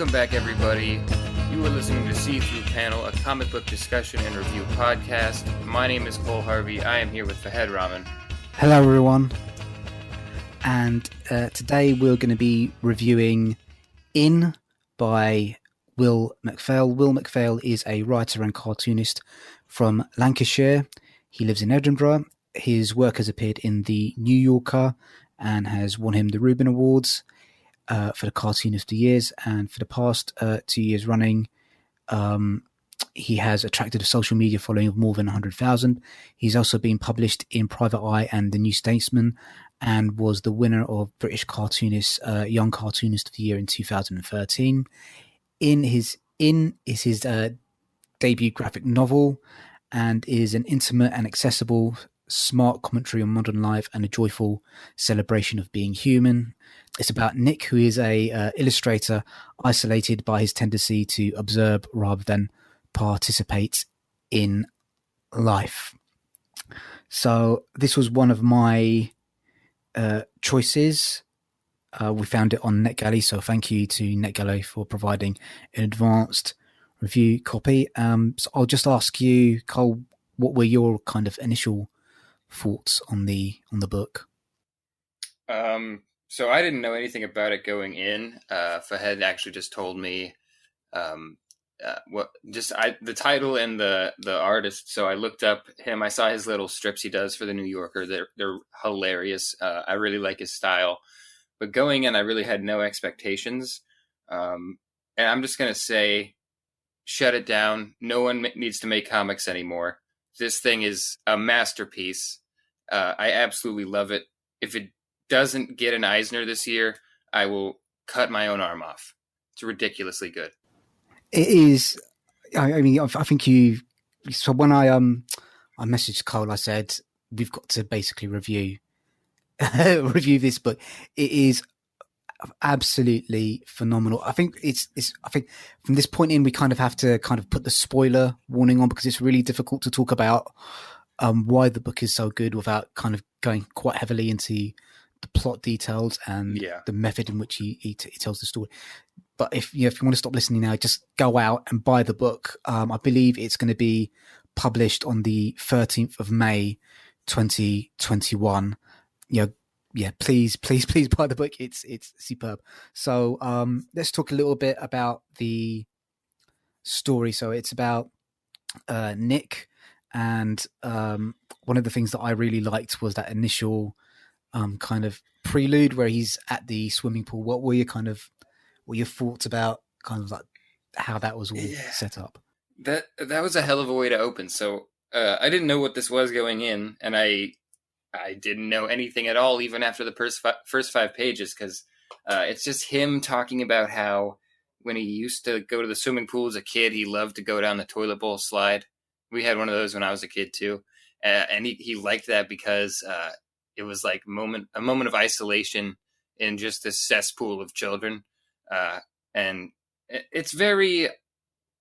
Welcome back, everybody. You are listening to SeeThroughPanel, a comic book discussion and review podcast. My name is Cole Harvey. I am here with Fahed Rahman. Hello, everyone. And today we're going to be reviewing In by Will McPhail. Will McPhail is a writer and cartoonist from Lancashire. He lives in Edinburgh. His work has appeared in The New Yorker and has won him the Reuben Awards for the Cartoon of the Years. And for the past 2 years running, he has attracted a social media following of more than 100,000. He's also been published in Private Eye and The New Statesman, and was the winner of British Cartoonist Young Cartoonist of the Year in 2013. In is his debut graphic novel, and is an intimate and accessible, smart commentary on modern life and a joyful celebration of being human. It's about Nick, who is a illustrator isolated by his tendency to observe rather than participate in life. So this was one of my choices. We found it on NetGalley, so thank you to NetGalley for providing an advanced review copy. So I'll just ask you, Cole, what were your kind of initial thoughts on the book? So I didn't know anything about it going in. Fahed actually just told me the title and the artist. So I looked up him. I saw his little strips he does for the New Yorker. They're hilarious. I really like his style. But going in, I really had no expectations. And I'm just gonna say, shut it down. No one needs to make comics anymore. This thing is a masterpiece. I absolutely love it. If it doesn't get an Eisner this year, I will cut my own arm off. It's ridiculously good. It is. I mean, I think you. So when I messaged Cole, I said we've got to basically review this book. It is absolutely phenomenal. I think I think from this point in, we kind of have to kind of put the spoiler warning on, because it's really difficult to talk about why the book is so good without kind of going quite heavily into the plot details and the method in which he tells the story. But if you want to stop listening now, just go out and buy the book. I believe it's going to be published on the 13th of May, 2021. Please buy the book. It's superb. So let's talk a little bit about the story. So it's about Nick, and one of the things that I really liked was that initial kind of prelude where he's at the swimming pool. What were your thoughts about kind of like how that was all set up? That was a hell of a way to open. So I didn't know what this was going in, and I didn't know anything at all, even after the first 5 pages, because it's just him talking about how when he used to go to the swimming pool as a kid, he loved to go down the toilet bowl slide. We had one of those when I was a kid too, and he liked that because it was like a moment of isolation in just this cesspool of children, and it's very it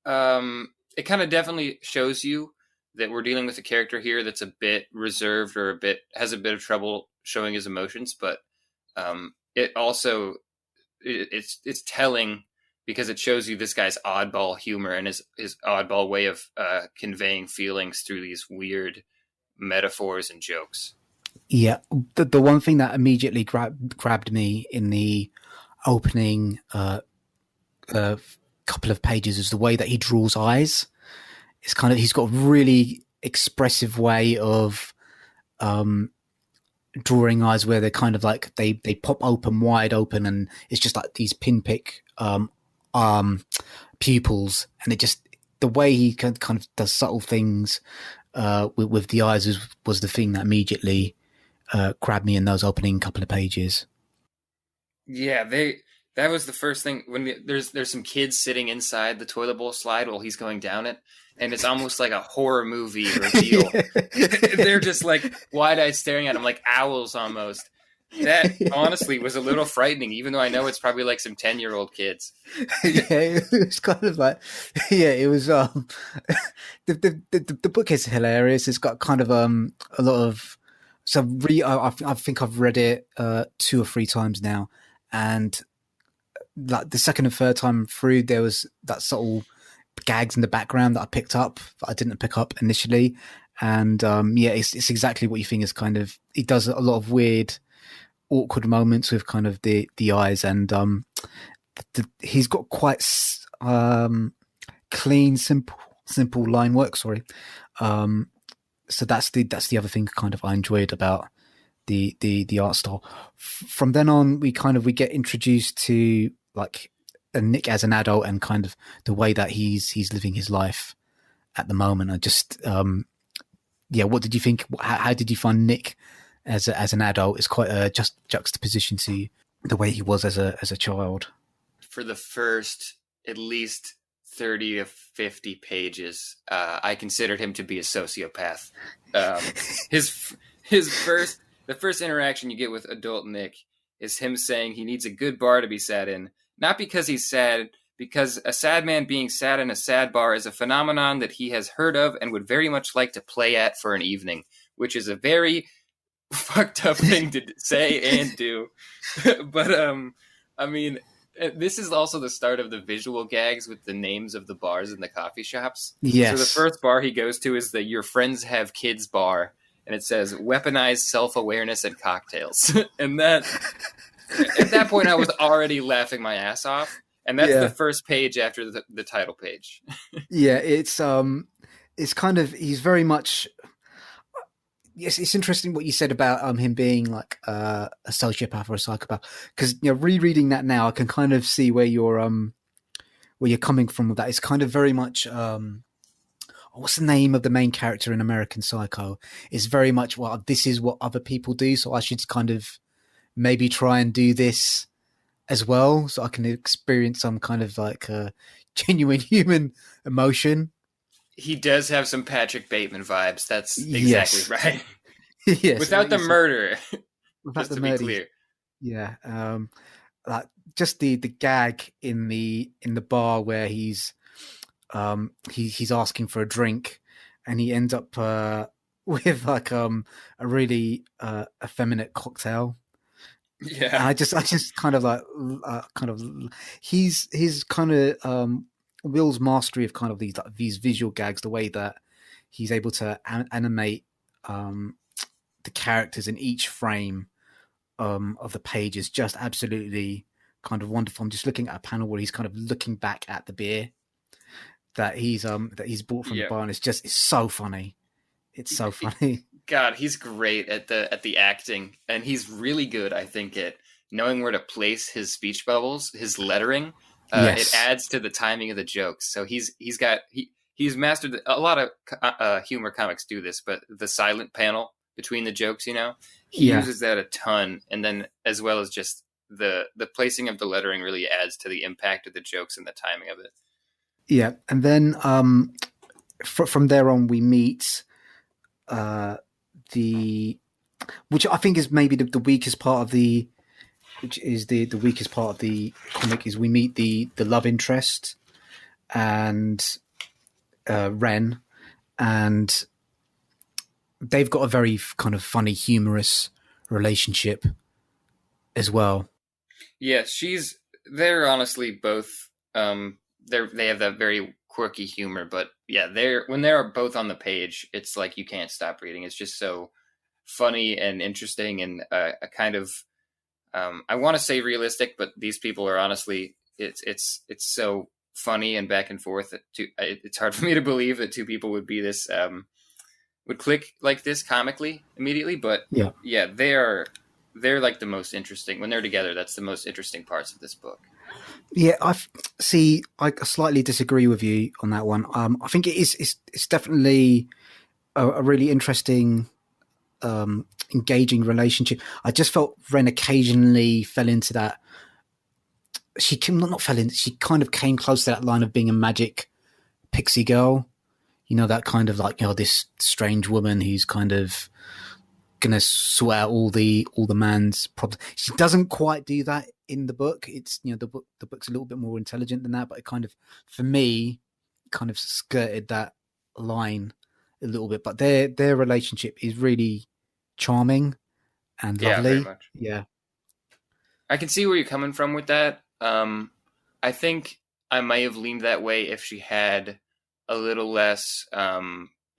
kind of definitely shows you that we're dealing with a character here that's a bit reserved or has a bit of trouble showing his emotions, but it also it's telling, because it shows you this guy's oddball humor and his oddball way of conveying feelings through these weird metaphors and jokes. Yeah, the one thing that immediately grabbed me in the opening couple of pages is the way that he draws eyes. It's kind of, he's got a really expressive way of drawing eyes where they're kind of like they pop open, wide open, and it's just like these pinprick pupils, and it just, the way he kind of does subtle things with the eyes was the thing that immediately grabbed me in those opening couple of pages. Yeah, that was the first thing. When there's some kids sitting inside the toilet bowl slide while he's going down it, and it's almost like a horror movie reveal. They're just like wide-eyed staring at him like owls almost. That honestly was a little frightening, even though I know it's probably like some 10-year-old kids. Yeah, it was kind of like, it was. The book is hilarious. It's got kind of a lot of. So I think I've read it 2 or 3 times now, and like the second and third time through, there was that subtle gags in the background that I picked up that I didn't pick up initially. And yeah, it's exactly what you think is kind of. He does a lot of weird, awkward moments with kind of the eyes, and he's got quite clean, simple line work. Sorry, so that's the other thing kind of I enjoyed about the art style. From then on, we get introduced to like Nick as an adult and kind of the way that he's living his life at the moment. I just yeah, what did you think? How did you find Nick as an adult? It's quite a juxtaposition to the way he was as a child. For the first at least 30 to 50 pages, I considered him to be a sociopath. The first interaction you get with adult Nick is him saying he needs a good bar to be sad in, not because he's sad, because a sad man being sad in a sad bar is a phenomenon that he has heard of and would very much like to play at for an evening, which is a very fucked up thing to say and do. But I mean, this is also the start of the visual gags with the names of the bars and the coffee shops. Yes. So the first bar he goes to is the Your Friends Have Kids bar, and it says weaponized self-awareness and cocktails. And that at that point I was already laughing my ass off. And that's the first page after the title page. Yeah, it's kind of, he's very much, yes, it's interesting what you said about him being like a sociopath or a psychopath, because rereading that now, I can kind of see where you're coming from with that. It's kind of very much what's the name of the main character in American Psycho? It's very much, well, this is what other people do, so I should kind of maybe try and do this as well, so I can experience some kind of like genuine human emotion. He does have some Patrick Bateman vibes. That's exactly right. Yes, without the murder. Just to be clear. Yeah, like just the gag in the bar where he's asking for a drink, and he ends up with like a really effeminate cocktail. Yeah, and I just kind of like he's kind of Will's mastery of kind of these visual gags, the way that he's able to animate the characters in each frame of the page is just absolutely kind of wonderful. I'm just looking at a panel where he's kind of looking back at the beer that he's bought from the bar, and it's so funny. It's so funny. God, he's great at the acting, and he's really good, I think, at knowing where to place his speech bubbles, his lettering. Yes. It adds to the timing of the jokes. So he's mastered a lot of humor comics do this, but the silent panel between the jokes, he uses that a ton, and then as well as just the placing of the lettering really adds to the impact of the jokes and the timing of it. Yeah, and then from there on, we meet which I think is maybe the weakest part of the weakest part of the comic, is we meet the love interest and Ren, and they've got a very kind of funny, humorous relationship as well. Yeah, they're honestly both they have that very quirky humor, but yeah, when they're both on the page, it's like you can't stop reading. It's just so funny and interesting, and a kind of I want to say realistic, but these people are honestly it's so funny and back and forth that it's hard for me to believe that two people would be this would click like this comically immediately. But yeah, they're like the most interesting when they're together. That's the most interesting parts of this book. Yeah, I slightly disagree with you on that one. I think it's definitely a really interesting, engaging relationship. I just felt Ren occasionally fell into that. She kind of came close to that line of being a magic pixie girl. That kind of like, this strange woman who's kind of gonna sort out all the man's problems. She doesn't quite do that in the book. It's the book's a little bit more intelligent than that, but it kind of, for me, kind of skirted that line a little bit. But their relationship is really charming and lovely. Yeah, very much. Yeah, I can see where you're coming from with that. Um, I think I might have leaned that way if she had a little less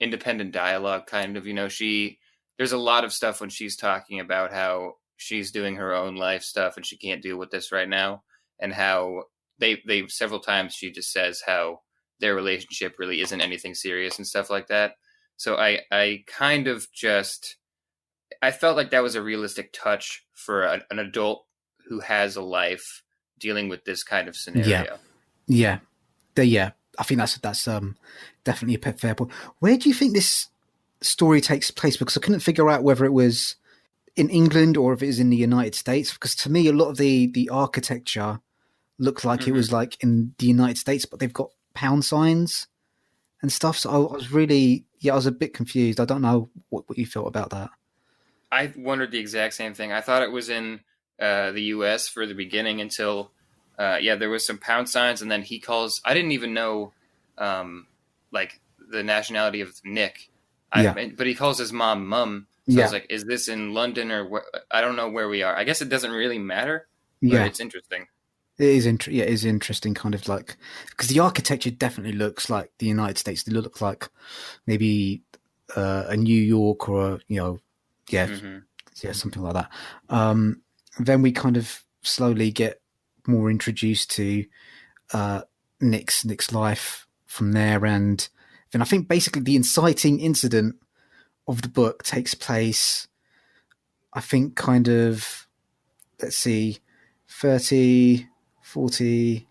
independent dialogue, kind of. There's a lot of stuff when she's talking about how she's doing her own life stuff and she can't deal with this right now, and how they several times she just says how their relationship really isn't anything serious and stuff like that. So I kind of just I felt like that was a realistic touch for an adult who has a life dealing with this kind of Yeah, scenario. yeah, yeah. I think that's definitely a fair point. Where do you think this story takes place? Because I couldn't figure out whether it was in England or if it was in the United States. Because to me, a lot of the architecture looked like it Hmm. was like in the United States, but they've got pound signs and stuff. So I was really, yeah, I was a bit confused. I don't know what you felt about that. I wondered the exact same thing. I thought it was in the U.S. for the beginning until, yeah, there was some pound signs, and then he calls. I didn't even know, um, like the nationality of Nick. Yeah, But he calls his mom Mum. So I was yeah, like, is this in London or I don't know where we are. I guess it doesn't really matter, but yeah. it's interesting. It is yeah, it is interesting, kind of like because the architecture definitely looks like the United States. They look like maybe a New York or yeah, Hmm. yeah, something like that. Then we kind of slowly get more introduced to uh, Nick's life from there, and then I think basically the inciting incident of the book takes place. I think kind of let's see, 30, 40.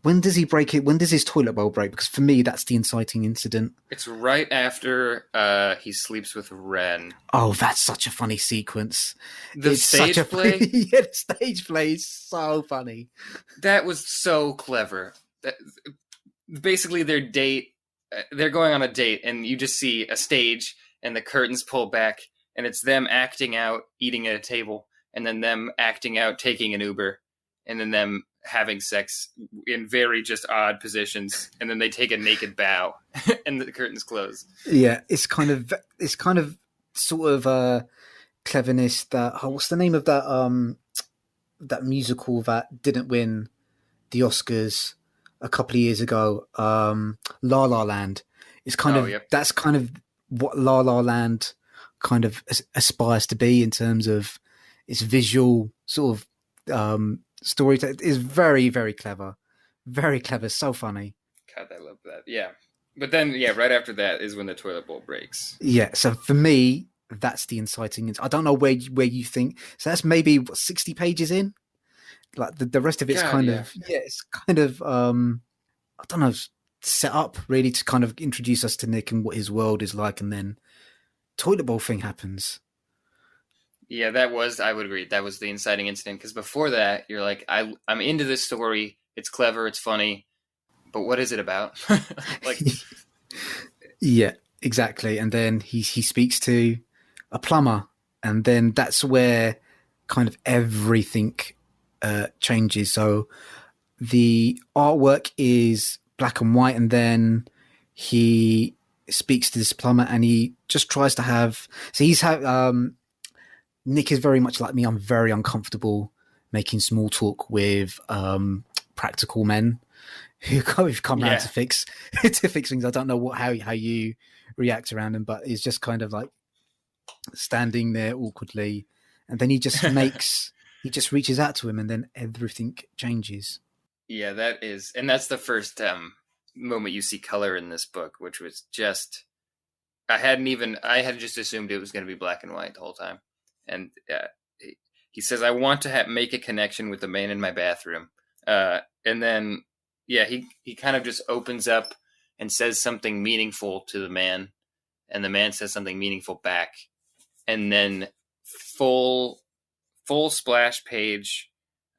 When does he break it? When does his toilet bowl break? Because for me, that's the inciting incident. It's right after he sleeps with Ren. Oh, that's such a funny sequence. The It's such a stage play, yeah, the stage play is so funny. that was so clever. Basically their date, they're going on a date, and you just see a stage and the curtains pull back, and it's them acting out eating at a table, and then them acting out taking an Uber, and then them having sex in very just odd positions, and then they take a naked bow and the curtains close. Yeah, it's kind of sort of cleverness that what's the name of that musical that didn't win the Oscars a couple of years ago, La La Land. It's kind Oh, of yep. that's kind of what La La Land kind of aspires to be in terms of its visual sort of story. Is very very clever, so funny. God, I love that. Yeah. But then, yeah, right after that is when the toilet bowl breaks. Yeah, so for me, that's the inciting. I don't know where you think. So that's maybe 60 pages in. Like the rest of it's God, kind yeah. of yeah, it's kind of I don't know, set up really to kind of introduce us to Nick and what his world is like, and then toilet bowl thing happens. Yeah, I would agree, that was the inciting incident. Because before that, you're like, I'm into this story. It's clever, it's funny, but what is it about? Like, Yeah, exactly. And then he speaks to a plumber, and then that's where kind of everything changes. So the artwork is black and white, and then he speaks to this plumber, and he just tries to have. So Nick is very much like me. I'm very uncomfortable making small talk with practical men who've come around yeah. to fix to fix things. I don't know how you react around him, but he's just kind of like standing there awkwardly, and then he just reaches out to him, and then everything changes. Yeah, that's the first moment you see color in this book, which was just, I had just assumed it was going to be black and white the whole time. And he says, I want to make a connection with the man in my bathroom. And then, yeah, he kind of just opens up and says something meaningful to the man, and the man says something meaningful back. And then full, full splash page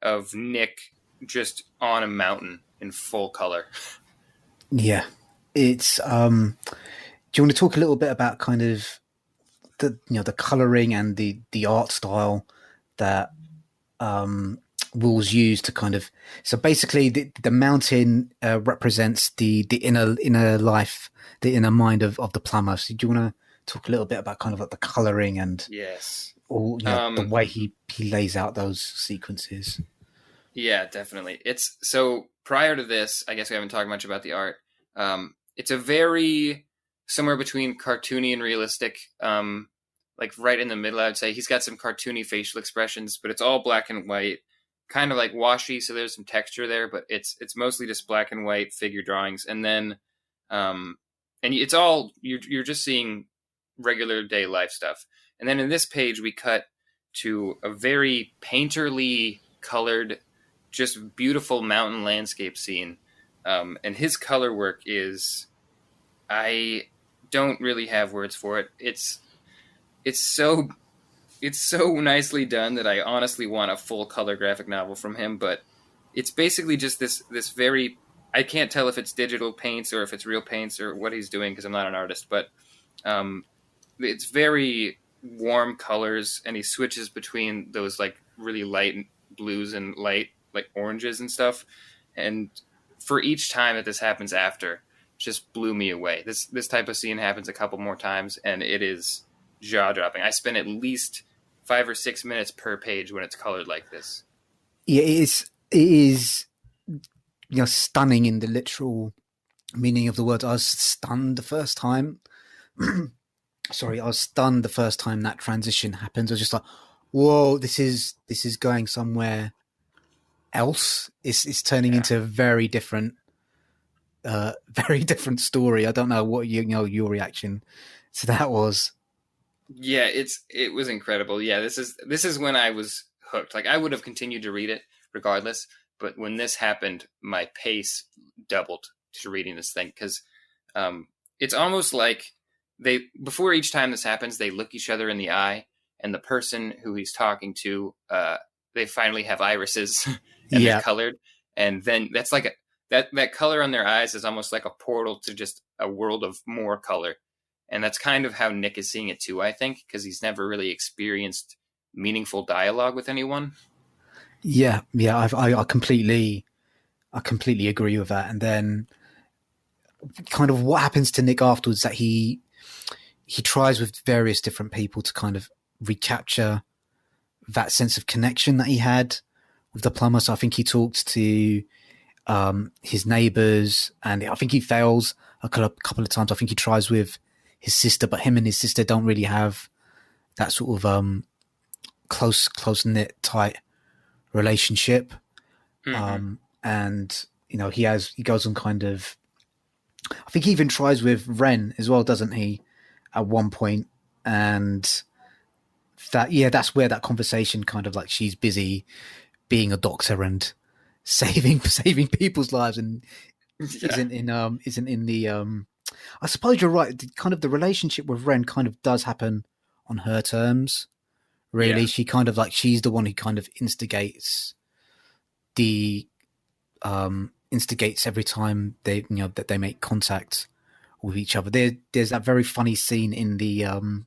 of Nick just on a mountain in full color. Yeah, it's. Do you want to talk a little bit about kind of the coloring and the art style that Will's used to kind of so basically the mountain represents the inner life, the inner mind of the plumber. So do you want to talk a little bit about kind of like the coloring and Yes. all the way he lays out those sequences? Yeah, definitely. It's so prior to this, I guess we haven't talked much about the art. It's a very somewhere between cartoony and realistic. Like right in the middle, I would say he's got some cartoony facial expressions, but it's all black and white, kind of like washy. So there's some texture there, but it's mostly just black and white figure drawings, and then um, and it's all you're just seeing regular day life stuff. And then in this page, we cut to a very painterly colored, just beautiful mountain landscape scene. And his color work is, I don't really have words for it. It's so it's so nicely done that I honestly want a full color graphic novel from him. But it's basically just this very, I can't tell if it's digital paints or if it's real paints or what he's doing because I'm not an artist. But um, it's very warm colors, and he switches between those like really light blues and light like oranges and stuff. And for each time that this happens after, just blew me away. This type of scene happens a couple more times, and it is jaw dropping. I spend at least 5 or 6 minutes per page when it's colored like this. Yeah, it is stunning in the literal meaning of the word. I was stunned the first time. Sorry, I was stunned the first time that transition happened. I was just like, "Whoa, this is going somewhere else. It's turning Yeah. into a very different, very different story." I don't know what your reaction to that was. Yeah, it was incredible. Yeah, this is when I was hooked. Like I would have continued to read it regardless, but when this happened, my pace doubled to reading this thing because it's almost like they before each time this happens, they look each other in the eye, and the person who he's talking to, they finally have irises and they're Yeah, colored, and then that's like that color on their eyes is almost like a portal to just a world of more color. And that's kind of how Nick is seeing it too, I think, because he's never really experienced meaningful dialogue with anyone. yeah. I completely agree with that. And then, kind of what happens to Nick afterwards, that he tries with various different people to kind of recapture that sense of connection that he had with the plumber. So I think he talked to his neighbors, and I think he fails a couple of times. I think he tries with his sister, but him and his sister don't really have that sort of close knit, tight relationship. Mm-hmm. And he goes on kind of. I think he even tries with Ren as well, doesn't he? At one point, and that's where that conversation kind of like she's busy being a doctor and saving people's lives, and Yeah, isn't in the I suppose you're right. Kind of the relationship with Ren kind of does happen on her terms. yeah, Really, she kind of like she's the one who kind of the instigates every time that they make contact with each other. There's that very funny scene in the on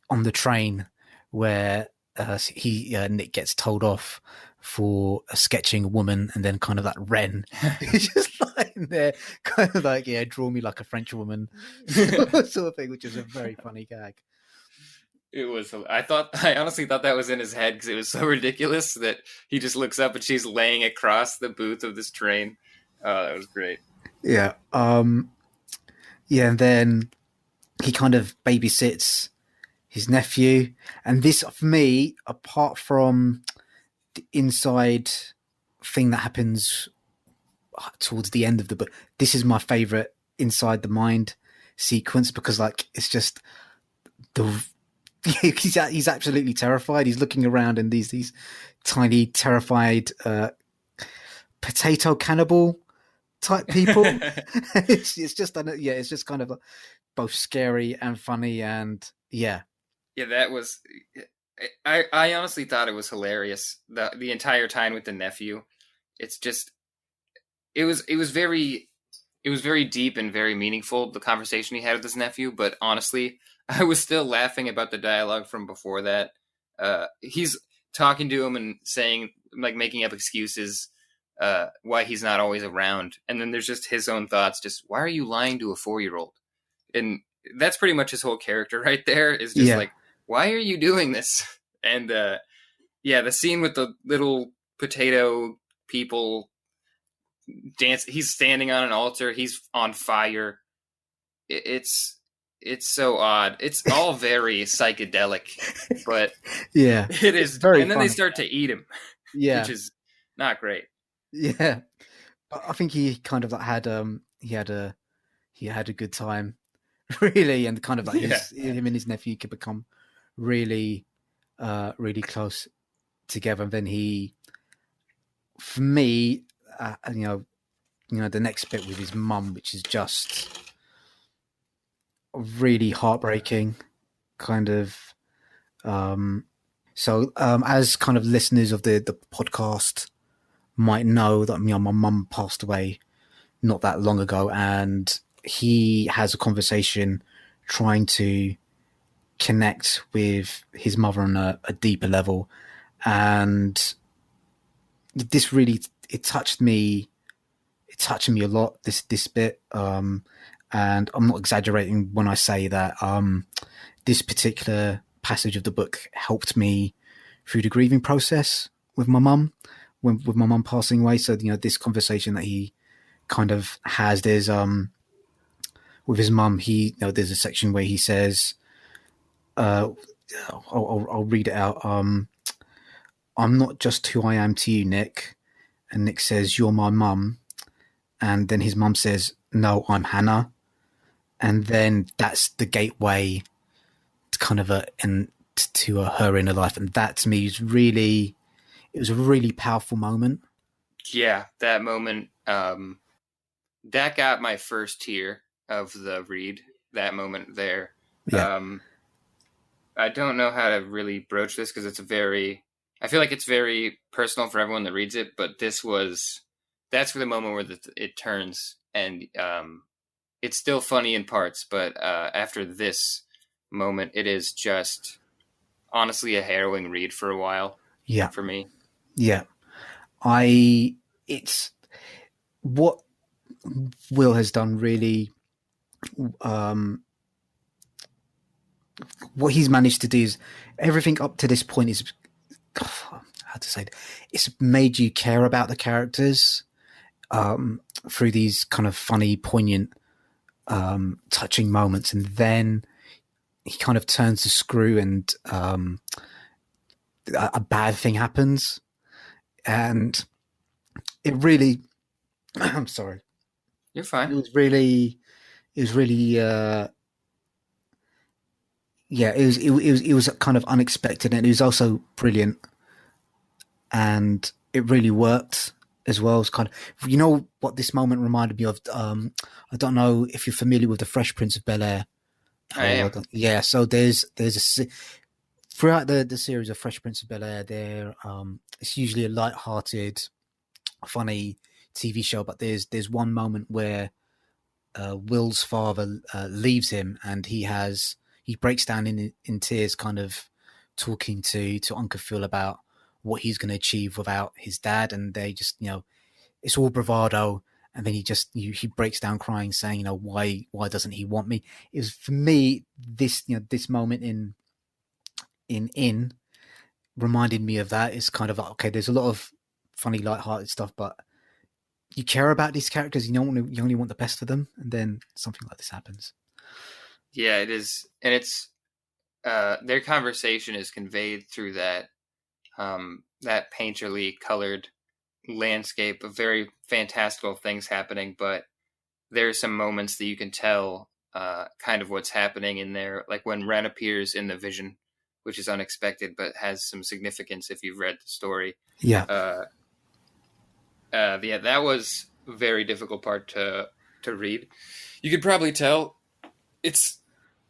the train where Nick gets told off for sketching a woman, and then kind of that Ren is just lying there, kind of like, yeah, draw me like a French woman, sort of thing, which is a very funny gag. it was. I honestly thought that was in his head because it was so ridiculous that he just looks up and she's laying across the booth of this train. Oh, that was great. Yeah, yeah, and then he kind of babysits his nephew, and this for me, apart from the inside thing that happens towards the end of the book, this is my favorite inside the mind sequence, because like it's just the he's absolutely terrified. He's looking around, and these tiny terrified potato cannibal type people. It's just yeah, it's just kind of both scary and funny, and yeah. Yeah, that was. I honestly thought it was hilarious the entire time with the nephew. It's just it was very deep and very meaningful, the conversation he had with his nephew. But honestly, I was still laughing about the dialogue from before that. He's talking to him and saying, like, making up excuses why he's not always around, and then there's just his own thoughts. Just why are you lying to a 4-year-old? And that's pretty much his whole character right there. Is just Yeah, like, why are you doing this? And yeah, the scene with the little potato people dance. He's standing on an altar. He's on fire. It's so odd. It's all very psychedelic, but Yeah, it it's is. very And then they funny. start to eat him, which Yeah, is not great. yeah. But I think he kind of like had he had a good time, really, and kind of like Yeah, his him and his nephew could become really really close together. And then he, for me, the next bit with his mum, which is just really heartbreaking, kind of. As kind of listeners of the podcast might know, that my mum passed away not that long ago, and he has a conversation trying to connect with his mother on a deeper level, and this really it touched me. It touched me a lot. This bit, and I'm not exaggerating when I say that this particular passage of the book helped me through the grieving process with my mum, with my mum passing away. So this conversation that he kind of has, there's with his mum, there's a section where he says, I'll read it out. I'm not just who I am to you, Nick. And Nick says, you're my mum. And then his mum says, no, I'm Hannah. And then that's the gateway to kind of her inner life. And that to me it was a really powerful moment. yeah. That moment, that got my first tear of the read. That moment there. Yeah. Um, I don't know how to really broach this because I feel like it's very personal for everyone that reads it. But that's for the moment where it turns, and it's still funny in parts. But after this moment, it is just honestly a harrowing read for a while. Yeah. For me. Yeah. It's what Will has done really. What he's managed to do is everything up to this point is, how to say it, it's made you care about the characters through these kind of funny, poignant, touching moments, and then he kind of turns the screw, and a bad thing happens, and it really. I'm sorry. You're fine. It was really. Yeah, it was kind of unexpected, and it was also brilliant, and it really worked as well. It's kind of, what this moment reminded me of. I don't know if you're familiar with the Fresh Prince of Bel Air. I am. Yeah. So there's throughout the series of Fresh Prince of Bel Air, it's usually a light-hearted, funny TV show, but there's one moment where Will's father leaves him, and he breaks down in tears, kind of talking to Uncle Phil about what he's going to achieve without his dad, and they just it's all bravado, and then he breaks down crying, saying why doesn't he want me? It was, for me, this this moment in reminded me of that. It's kind of like, okay, there's a lot of funny light-hearted stuff, but you care about these characters, you only want the best for them, and then something like this happens. Yeah, it is, and it's their conversation is conveyed through that painterly colored landscape of very fantastical things happening. But there are some moments that you can tell kind of what's happening in there, like when Ren appears in the vision, which is unexpected but has some significance if you've read the story. Yeah. Yeah, that was a very difficult part to read. You could probably tell it's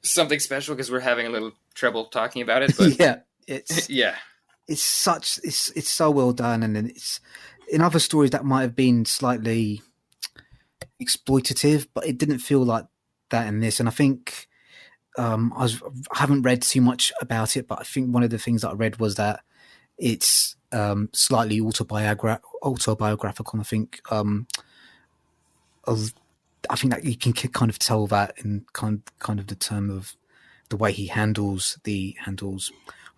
something special because we're having a little trouble talking about it. But yeah, it's yeah, it's so well done, and it's in other stories that might have been slightly exploitative, but it didn't feel like that in this. And I think I haven't read too much about it, but I think one of the things that I read was that it's slightly autobiographical. And I think that you can kind of tell that in kind of the term of the way he handles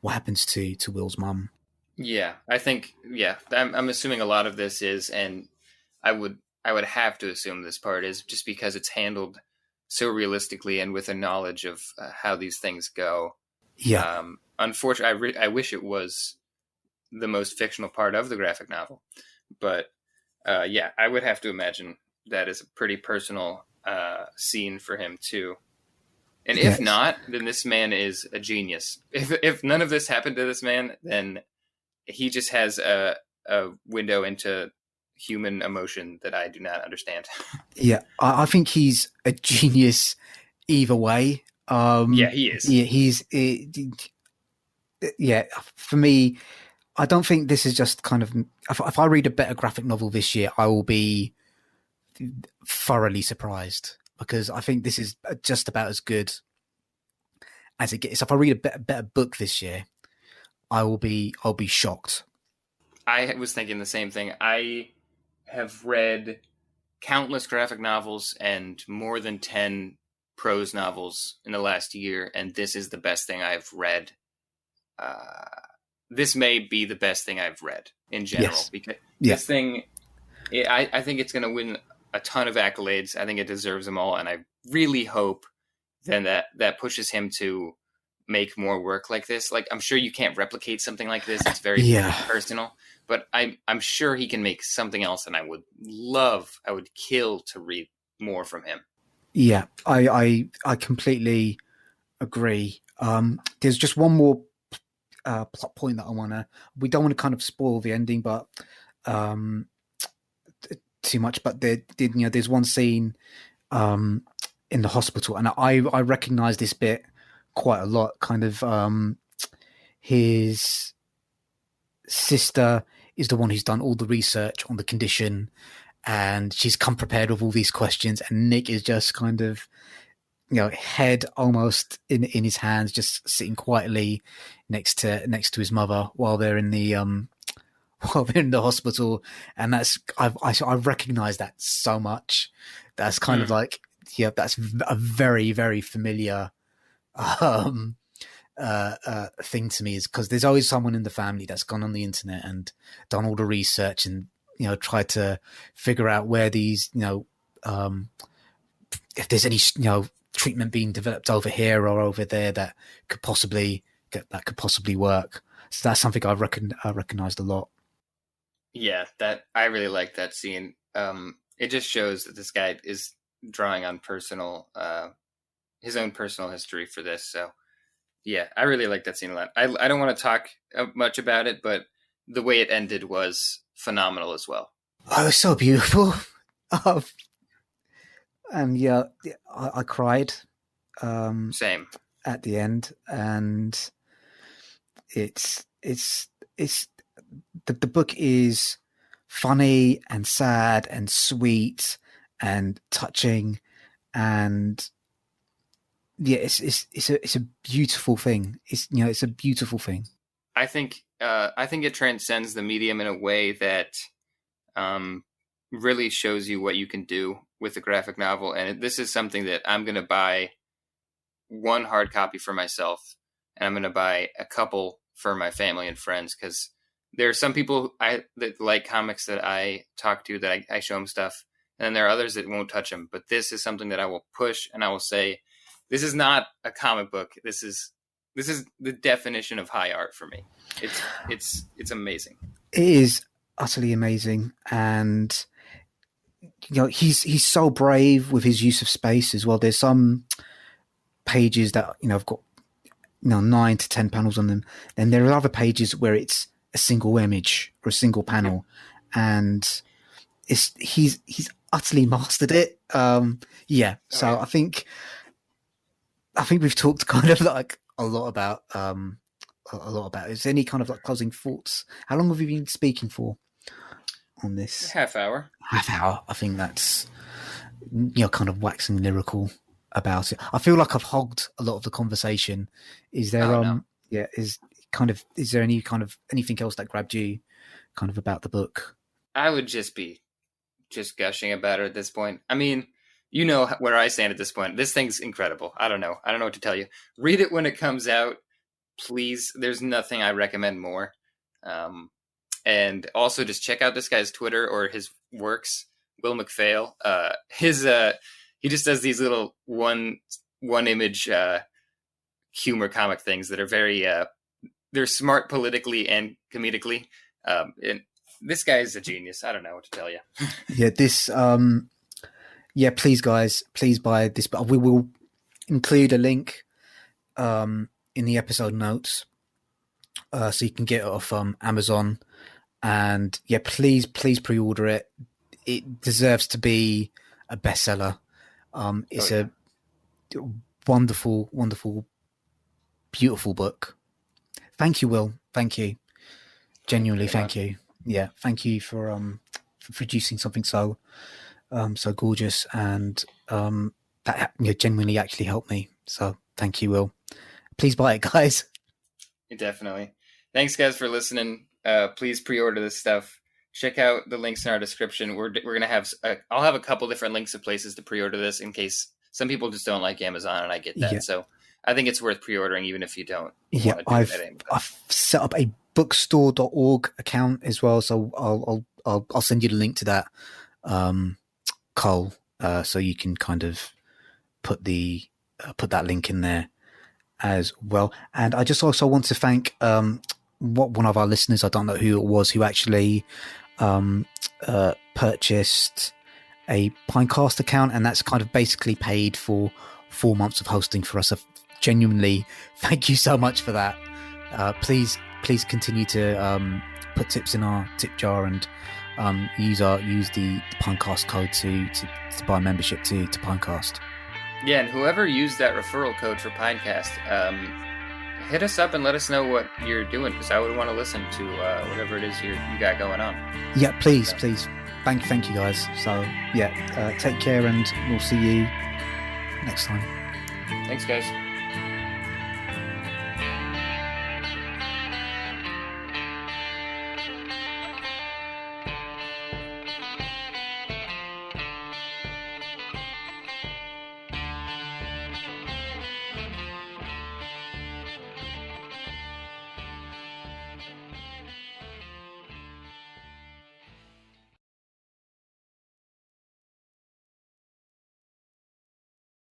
what happens to Will's mum. Yeah, I think I'm assuming a lot of this is, and I would have to assume this part is just because it's handled so realistically and with a knowledge of how these things go. Yeah, Unfortunately, I wish it was the most fictional part of the graphic novel, but yeah, I would have to imagine that is a pretty personal scene for him too. And if yes, not, then this man is a genius. If none of this happened to this man, then he just has a window into human emotion that I do not understand. yeah. I think he's a genius either way. Yeah, he is. Yeah, yeah. For me, I don't think this is just kind of. If I read a better graphic novel this year, I will be thoroughly surprised because I think this is just about as good as it gets. If I read a better book this year, I'll be shocked. I was thinking the same thing. I have read countless graphic novels and more than 10 prose novels in the last year, and this is the best thing I've read. Uh, this may be the best thing I've read in general Yes. because Yeah. this thing, I think it's going to win a ton of accolades. I think it deserves them all, and I really hope then that pushes him to make more work like this. Like I'm sure you can't replicate something like this. It's very Yeah. personal, but I'm sure he can make something else, and I would kill to read more from him. Yeah. I completely agree. There's just one more plot point that we don't want to kind of spoil the ending, but um, too much. But there's one scene um, in the hospital, and I recognize this bit quite a lot. Kind of his sister is the one who's done all the research on the condition, and she's come prepared with all these questions, and Nick is just kind of head almost in his hands, just sitting quietly next to his mother while they're in the while they're in the hospital. And I recognize that so much. That's kind of Mm. like, yeah, that's a very, very familiar um thing to me, is because there's always someone in the family that's gone on the internet and done all the research and tried to figure out where these if there's any treatment being developed over here or over there that could possibly work. So that's something I recognized a lot. Yeah, that I really like that scene. It just shows that this guy is drawing on his own personal history for this. So yeah, I really like that scene a lot. I don't want to talk much about it, but the way it ended was phenomenal as well. Oh, it was so beautiful. um, and yeah, I cried um, Same. at the end, and it's it's it's the book is funny and sad and sweet and touching, and yeah, it's a beautiful thing. It's a beautiful thing. I think it transcends the medium in a way that um, really shows you what you can do with a graphic novel. And this is something that I'm going to buy one hard copy for myself, and I'm going to buy a couple for my family and friends because there are some people that like comics that I talk to that I show them stuff, and then there are others that won't touch them. But this is something that I will push, and I will say, this is not a comic book. This is the definition of high art for me. It's amazing. It is utterly amazing, and he's so brave with his use of space as well. There's some pages that have got 9 to 10 panels on them. Then there are other pages where it's a single image or a single panel, and he's utterly mastered it. Yeah. Oh So yeah. I think we've talked kind of like a lot about a lot about. Is there any kind of like closing thoughts? How long have we been speaking for on this? Half hour. Half hour. I think that's kind of waxing lyrical about it. I feel like I've hogged a lot of the conversation. Is there Oh no. yeah, is there any kind of anything else that grabbed you kind of about the book? I would just be just gushing about it at this point. I mean, you know where I stand at this point. This thing's incredible. I don't know. I don't know what to tell you. Read it when it comes out, please. There's nothing I recommend more. And also just check out this guy's Twitter or his works, Will McPhail. He just does these little one image humor comic things that are very they're smart politically and comedically. And this guy is a genius. I don't know what to tell you. Please guys, please buy this. But we will include a link in the episode notes, so you can get it off Amazon. And please pre-order it. It deserves to be a bestseller. It's a wonderful, beautiful book. Thank you, Will. Thank you. Genuinely, thank you. Yeah, thank you for producing something so gorgeous, and that genuinely actually helped me. So thank you, Will. Please buy it, guys. Definitely. Thanks, guys, for listening. Please pre-order this stuff. Check out the links in our description. We're gonna have I'll have a couple different links of places to pre-order this, in case some people just don't like Amazon, and I get that. Yeah. So I think it's worth pre-ordering even if you don't. Yeah, I've set up a bookstore.org account as well, so I'll send you the link to that, Cole, so you can kind of put that link in there as well. And I just also want to thank one of our listeners, I don't know who it was, who actually purchased a Pinecast account, and that's kind of basically paid for 4 months of hosting for us. So genuinely, thank you so much for that. Please continue to put tips in our tip jar, and use the Pinecast code to buy membership to Pinecast. Yeah, and whoever used that referral code for Pinecast, hit us up and let us know what you're doing, because I would want to listen to whatever it is you got going on. Yeah, please. Thank you, guys. So, take care, and we'll see you next time. Thanks, guys.